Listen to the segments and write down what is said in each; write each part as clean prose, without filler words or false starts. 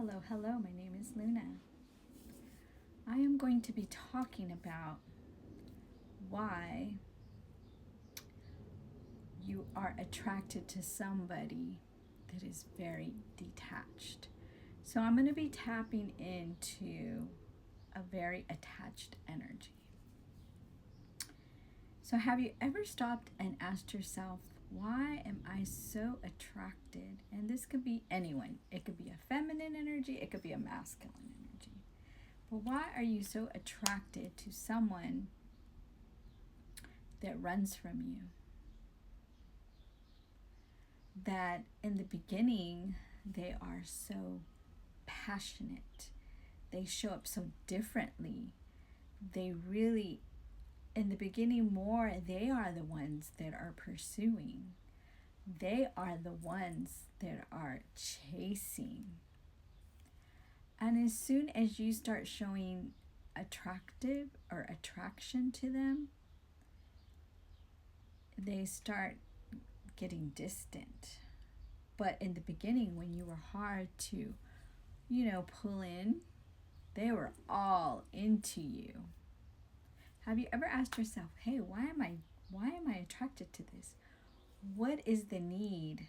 Hello, hello, my name is Luna. I am going to be talking about why you are attracted to somebody that is very detached. So, I'm going to be tapping into a very attached energy. So, have you ever stopped and asked yourself, why am I so attracted? And this could be anyone. It could be a feminine energy, it could be a masculine energy. But why are you so attracted to someone that runs from you? That in the beginning, they are so passionate. They show up so differently. They really, in the beginning, more, they are the ones that are pursuing. They are the ones that are chasing. And as soon as you start showing attractive or attraction to them, they start getting distant. But in the beginning, when you were hard to, pull in, they were all into you. Have you ever asked yourself, hey, why am I attracted to this? What is the need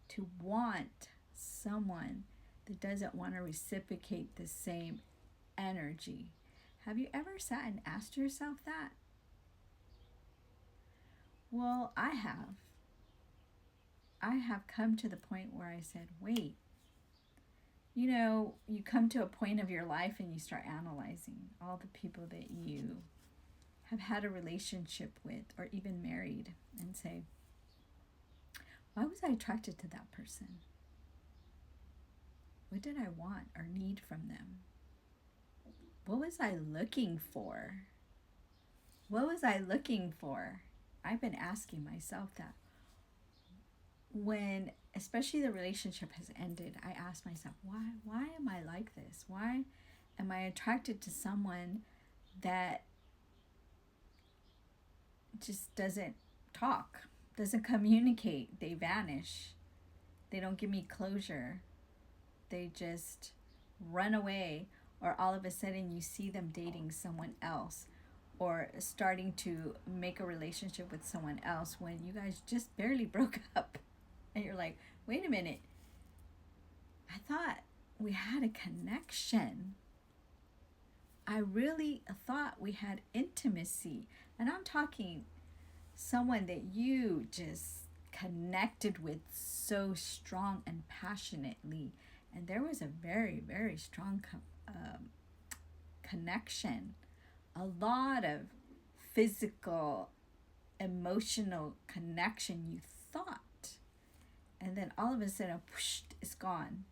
to want someone that doesn't want to reciprocate the same energy? Have you ever sat and asked yourself that? Well, I have. I have come to the point where I said, wait, you come to a point of your life and you start analyzing all the people that you have had a relationship with or even married and say, why was I attracted to that person? What did I want or need from them? What was I looking for? What was I looking for? I've been asking myself that. When especially the relationship has ended, I ask myself, why am I like this? Why am I attracted to someone that just doesn't talk, doesn't communicate? They vanish. They don't give me closure. They just run away, or all of a sudden you see them dating someone else or starting to make a relationship with someone else when you guys just barely broke up. And you're like, wait a minute, I thought we had a connection. I really thought we had intimacy. And I'm talking someone that you just connected with so strong and passionately. And there was a very, very strong connection. A lot of physical, emotional connection, you thought. And then all of a sudden, whoosh, it's gone.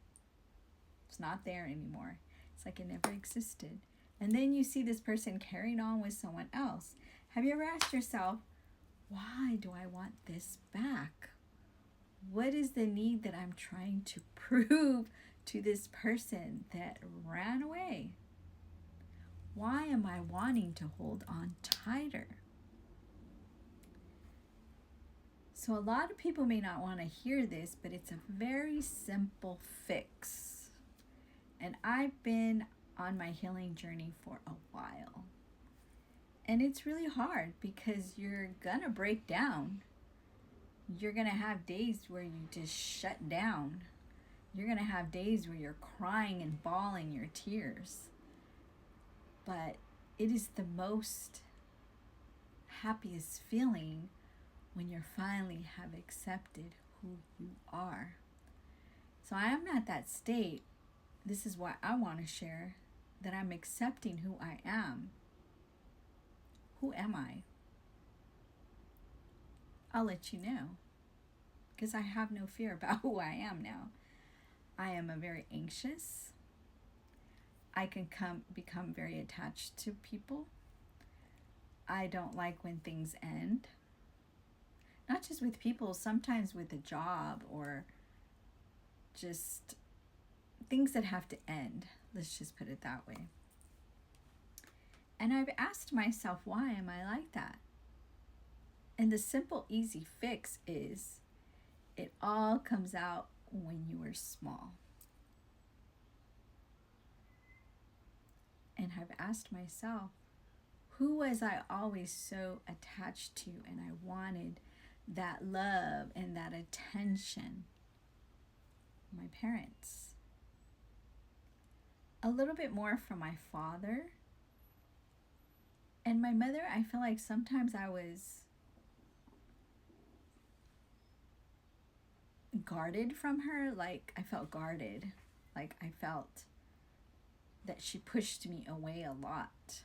It's not there anymore. It's like it never existed. And then you see this person carrying on with someone else. Have you ever asked yourself, why do I want this back? What is the need that I'm trying to prove to this person that ran away? Why am I wanting to hold on tighter? So a lot of people may not want to hear this, but it's a very simple fix. And I've been on my healing journey for a while. And it's really hard because you're going to break down. You're going to have days where you just shut down. You're going to have days where you're crying and bawling your tears. But it is the most happiest feeling when you finally have accepted who you are. So I am at that state. This is what I want to share, that I'm accepting who I am. Who am I? I'll let you know, because I have no fear about who I am now. I am a very anxious. I can become very attached to people. I don't like when things end. Not just with people, sometimes with a job or just things that have to end. Let's just put it that way. And I've asked myself, why am I like that? And the simple, easy fix is it all comes out when you were small. And I've asked myself, who was I always so attached to, and I wanted that love and that attention? My parents. A little bit more from my father. And my mother, I feel like sometimes I was guarded from her. Like, I felt guarded. Like, I felt that she pushed me away a lot.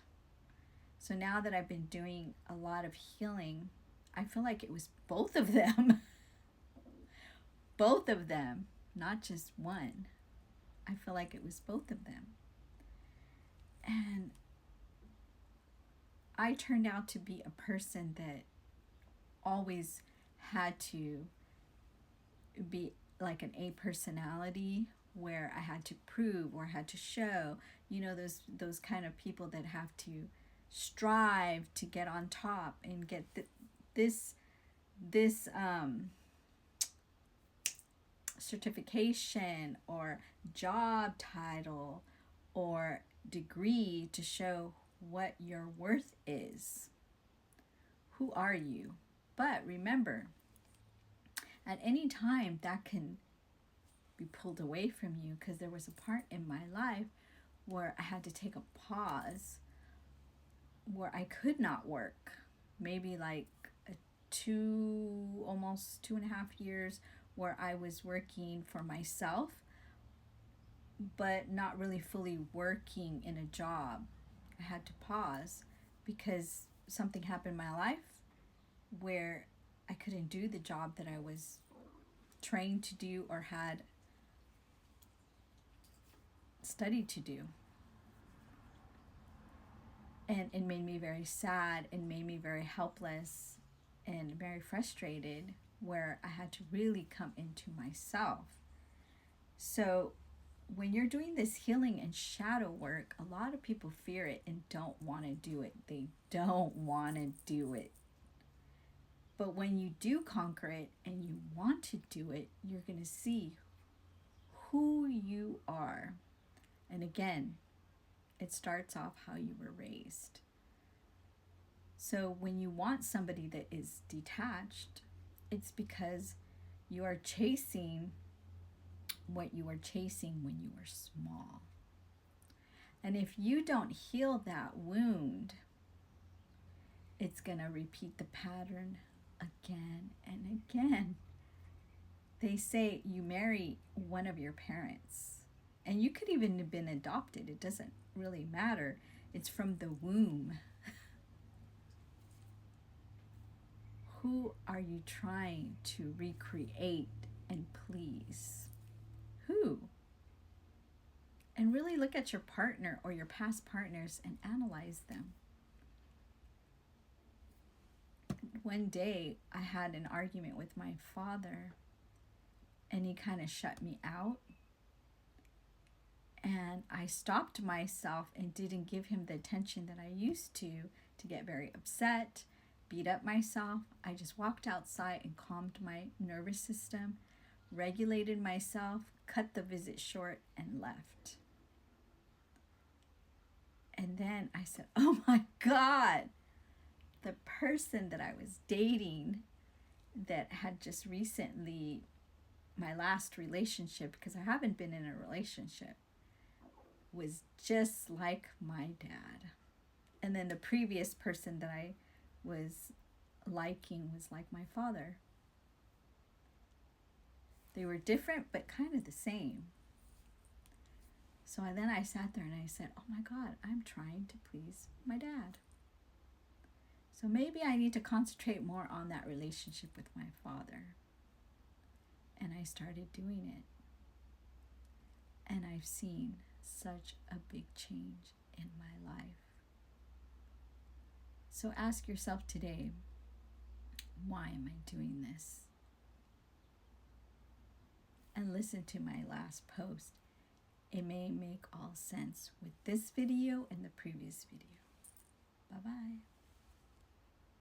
So now that I've been doing a lot of healing, I feel like it was both of them. Both of them, not just one. I feel like it was both of them. And I turned out to be a person that always had to be like an A personality, where I had to prove or had to show, you know, those kind of people that have to strive to get on top and get this certification or job title or degree to show what your worth is. Who are you? But remember, at any time that can be pulled away from you, because there was a part in my life where I had to take a pause, where I could not work, maybe like almost 2.5 years, where I was working for myself, but not really fully working in a job. I had to pause because something happened in my life where I couldn't do the job that I was trained to do or had studied to do. And it made me very sad and made me very helpless and very frustrated, where I had to really come into myself. So when you're doing this healing and shadow work, a lot of people fear it and don't want to do it. They don't want to do it. But when you do conquer it and you want to do it, you're going to see who you are. And again, it starts off how you were raised. So when you want somebody that is detached, it's because you are chasing what you were chasing when you were small. And if you don't heal that wound, it's going to repeat the pattern again and again. They say you marry one of your parents, and you could even have been adopted. It doesn't really matter. It's from the womb. Who are you trying to recreate and please? Who? And really look at your partner or your past partners and analyze them. One day I had an argument with my father, and he kind of shut me out. And I stopped myself and didn't give him the attention that I used to get very upset, beat up myself. I just walked outside and calmed my nervous system, regulated myself, cut the visit short, and left. And then I said, oh my God, the person that I was dating that had just recently, my last relationship, because I haven't been in a relationship, was just like my dad. And then the previous person that I was liking was like my father. They were different, but kind of the same. So then I sat there and I said, oh my God, I'm trying to please my dad. So maybe I need to concentrate more on that relationship with my father. And I started doing it. And I've seen such a big change in my life. So ask yourself today, why am I doing this? And listen to my last post. It may make all sense with this video and the previous video. Bye-bye.